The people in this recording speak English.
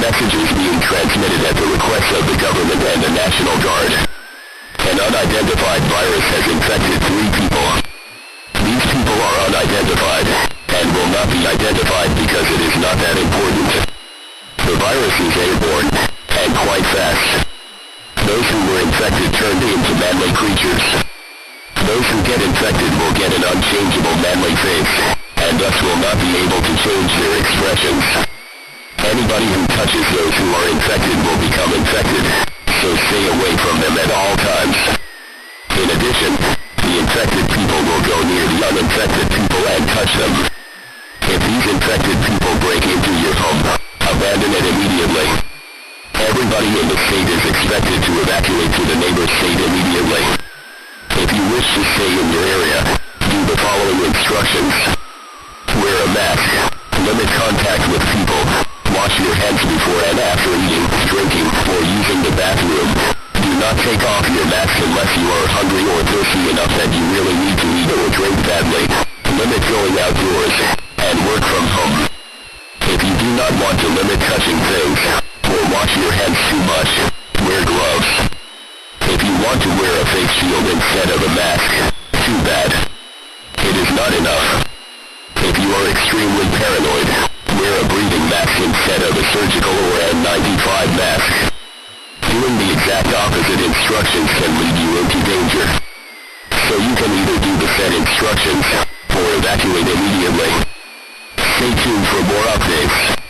messages being transmitted at the request of the government and the National Guard. An unidentified virus has infected 3 people. These people are unidentified, and will not be identified because it is not that important. The virus is airborne, and quite fast. Those who were infected turned into manly creatures. Those who get infected will get an unchangeable manly face, and thus will not be able to change their expressions. Anybody who touches those who are infected will become infected, so stay away from them at all times. In addition, the infected people will go near the uninfected people and touch them. If these infected people break into your home, abandon it immediately. Everybody in the state is expected to evacuate to the neighbor state immediately. If you wish to stay in your area, do the following instructions. Wear a mask, limit contact with people, wash your hands before and after eating, drinking, or using the bathroom. Do not take off your mask unless you are hungry or thirsty enough that you really need to eat or drink badly. Limit going outdoors, and work from home. If you do not want to limit touching things, or wash your hands too much, wear gloves. If you want to wear a face shield instead of a mask, too bad. It is not enough. If you are extremely paranoid, wear a breathing mask instead of a surgical or N95 mask. Doing the exact opposite instructions can lead you into danger. So you can either do the said instructions, or evacuate immediately. Stay tuned for more updates.